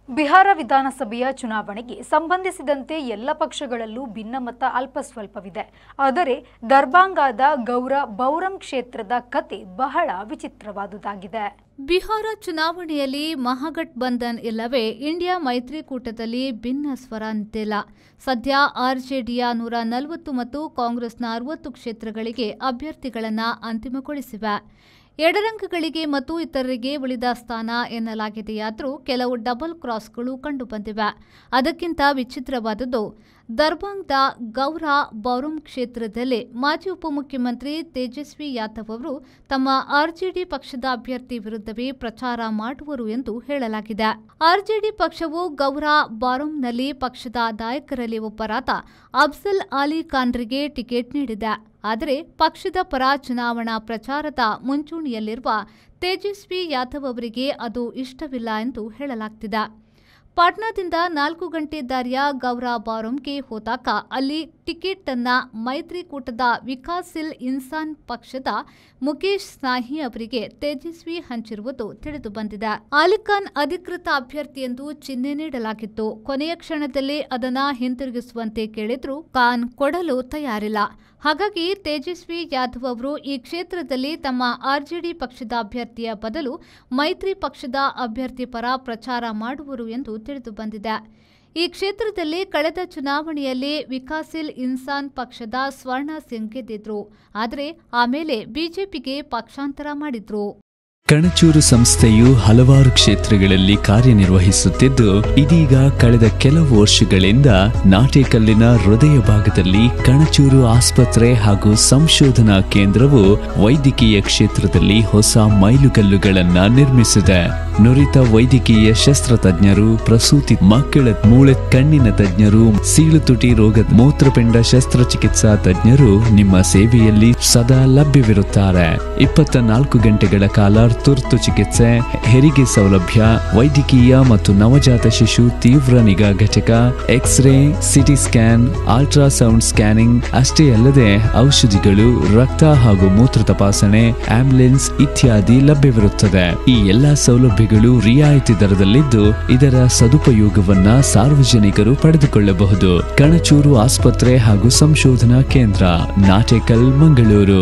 ಬಿಹಾರ ವಿಧಾನಸಭೆಯ ಚುನಾವಣೆಗೆ ಸಂಬಂಧಿಸಿದಂತೆ ಎಲ್ಲ ಪಕ್ಷಗಳಲ್ಲೂ ಭಿನ್ನಮತ ಅಲ್ಪಸ್ವಲ್ಪವಿದೆ. ಆದರೆ ದರ್ಭಾಂಗಾದ ಬೌರಂ ಕ್ಷೇತ್ರದ ಕತೆ ಬಹಳ ವಿಚಿತ್ರವಾದುದಾಗಿದೆ. ಬಿಹಾರ ಚುನಾವಣೆಯಲ್ಲಿ ಮಹಾಗಠಬಂಧನ್ ಇಲ್ಲವೇ ಇಂಡಿಯಾ ಮೈತ್ರಿಕೂಟದಲ್ಲಿ ಭಿನ್ನ ಸ್ವರ ನಿಂತಿಲ್ಲ. ಸದ್ಯ ಆರ್ಜೆಡಿಯ 140 ಮತ್ತು ಕಾಂಗ್ರೆಸ್ನ 60 ಕ್ಷೇತ್ರಗಳಿಗೆ ಅಭ್ಯರ್ಥಿಗಳನ್ನು ಅಂತಿಮಗೊಳಿಸಿವೆ. ಎಡರಂಗಗಳಿಗೆ ಮತ್ತು ಇತರರಿಗೆ ಉಳಿದ ಸ್ಥಾನ ಎನ್ನಲಾಗಿದೆಯಾದರೂ ಕೆಲವು ಡಬಲ್ ಕ್ರಾಸ್ಗಳು ಕಂಡುಬಂದಿವೆ. ಅದಕ್ಕಿಂತ ವಿಚಿತ್ರವಾದದ್ದು ದರ್ಭಾಂಗದ ಬೌರಂ ಕ್ಷೇತ್ರದಲ್ಲಿ ಮಾಜಿ ಉಪಮುಖ್ಯಮಂತ್ರಿ ತೇಜಸ್ವಿ ಯಾದವ್ ಅವರು ತಮ್ಮ ಆರ್ಜೆಡಿ ಪಕ್ಷದ ಅಭ್ಯರ್ಥಿ ವಿರುದ್ಧವೇ ಪ್ರಚಾರ ಮಾಡುವರು ಎಂದು ಹೇಳಲಾಗಿದೆ. ಆರ್ಜೆಡಿ ಪಕ್ಷವು ಬೌರಂನಲ್ಲಿ ಪಕ್ಷದ ನಾಯಕರಲ್ಲಿ ಒಬ್ಬರಾದ ಅಫ್ಜಲ್ ಅಲಿ ಖಾನ್ರಿಗೆ ಟಿಕೆಟ್ ನೀಡಿದೆ. ಆದರೆ ಪಕ್ಷದ ಪರ ಚುನಾವಣಾ ಪ್ರಚಾರದ ಮುಂಚೂಣಿಯಲ್ಲಿರುವ ತೇಜಸ್ವಿ ಯಾದವ್ ಅವರಿಗೆ ಅದು ಇಷ್ಟವಿಲ್ಲ ಎಂದು ಹೇಳಲಾಗ್ತಿದೆ. ಪಾಟ್ನಾದಿಂದ 4 ಗಂಟೆ ದಾರಿಯ ಬೌರಂಗೆ ಹೋದಾಗ ಅಲ್ಲಿ ಟಿಕೆಟ್ ಅನ್ನ ಮೈತ್ರಿಕೂಟದ ವಿಕಾಸಿಲ್ ಇನ್ಸಾನ್ ಪಕ್ಷದ ಮುಕೇಶ್ ಸ್ನಾಹಿ ಅವರಿಗೆ ತೇಜಸ್ವಿ ಹಂಚಿರುವುದು ತಿಳಿದು ಬಂದಿದೆ. ಅಲಿಖಾನ್ ಅಧಿಕೃತ ಅಭ್ಯರ್ಥಿ ಎಂದು ಚಿಹ್ನೆ ನೀಡಲಾಗಿತ್ತು. ಕೊನೆಯ ಕ್ಷಣದಲ್ಲಿ ಅದನ್ನ ಹಿಂತಿರುಗಿಸುವಂತೆ ಕೇಳಿದ್ರು ಖಾನ್ ಕೊಡಲು ತಯಾರಿಲ್ಲ. ಹಾಗಾಗಿ ತೇಜಸ್ವಿ ಯಾದವ್ ಅವರು ಈ ಕ್ಷೇತ್ರದಲ್ಲಿ ತಮ್ಮ ಆರ್ಜೆಡಿ ಪಕ್ಷದ ಅಭ್ಯರ್ಥಿಯ ಬದಲು ಮೈತ್ರಿ ಪಕ್ಷದ ಅಭ್ಯರ್ಥಿ ಪರ ಪ್ರಚಾರ ಮಾಡುವರು ಎಂದು ತಿಳಿದು ಬಂದಿದೆ. ಈ ಕ್ಷೇತ್ರದಲ್ಲಿ ಕಳೆದ ಚುನಾವಣೆಯಲ್ಲಿ ವಿಕಾಸಿಲ್ ಇನ್ಸಾನ್ ಪಕ್ಷದ ಸ್ವರ್ಣ ಸಿಂಗ್ ಗೆದ್ದಿದ್ರು. ಆದರೆ ಆಮೇಲೆ ಬಿಜೆಪಿಗೆ ಪಕ್ಷಾಂತರ ಮಾಡಿದ್ರು. ಕಣಚೂರು ಸಂಸ್ಥೆಯು ಹಲವಾರು ಕ್ಷೇತ್ರಗಳಲ್ಲಿ ಕಾರ್ಯನಿರ್ವಹಿಸುತ್ತಿದ್ದು ಇದೀಗ ಕಳೆದ ಕೆಲವು ವರ್ಷಗಳಿಂದ ನಾಟೇಕಲ್ಲಿನ ಹೃದಯ ಭಾಗದಲ್ಲಿ ಕಣಚೂರು ಆಸ್ಪತ್ರೆ ಹಾಗೂ ಸಂಶೋಧನಾ ಕೇಂದ್ರವು ವೈದ್ಯಕೀಯ ಕ್ಷೇತ್ರದಲ್ಲಿ ಹೊಸ ಮೈಲುಗಲ್ಲುಗಳನ್ನ ನಿರ್ಮಿಸಿದೆ. ನುರಿತ ವೈದ್ಯಕೀಯ ಶಸ್ತ್ರತಜ್ಞರು, ಪ್ರಸೂತಿ, ಮಕ್ಕಳ ಮೂಳೆ ಕಣ್ಣಿನ ತಜ್ಞರು, ಸೀಳುತುಟಿ ರೋಗ ಮೂತ್ರಪಿಂಡ ಶಸ್ತ್ರಚಿಕಿತ್ಸಾ ತಜ್ಞರು ನಿಮ್ಮ ಸೇವೆಯಲ್ಲಿ ಸದಾ ಲಭ್ಯವಿರುತ್ತಾರೆ. 24 ಗಂಟೆಗಳ ಕಾಲ ತುರ್ತು ಚಿಕಿತ್ಸೆ, ಹೆರಿಗೆ ಸೌಲಭ್ಯ, ವೈದ್ಯಕೀಯ ಮತ್ತು ನವಜಾತ ಶಿಶು ತೀವ್ರ ನಿಗಾ ಘಟಕ, X-ray, CT scan, ultrasound scanning ಅಷ್ಟೇ ಅಲ್ಲದೆ ಔಷಧಿಗಳು, ರಕ್ತ ಹಾಗೂ ಮೂತ್ರ ತಪಾಸಣೆ, ಆಂಬ್ಯುಲೆನ್ಸ್ ಇತ್ಯಾದಿ ಲಭ್ಯವಿರುತ್ತದೆ. ಈ ಎಲ್ಲಾ ಸೌಲಭ್ಯಗಳು ರಿಯಾಯಿತಿ ದರದಲ್ಲಿದ್ದು ಇದರ ಸದುಪಯೋಗವನ್ನ ಸಾರ್ವಜನಿಕರು ಪಡೆದುಕೊಳ್ಳಬಹುದು. ಕಣಚೂರು ಆಸ್ಪತ್ರೆ ಹಾಗೂ ಸಂಶೋಧನಾ ಕೇಂದ್ರ, ನಾಟೇಕಲ್, ಮಂಗಳೂರು.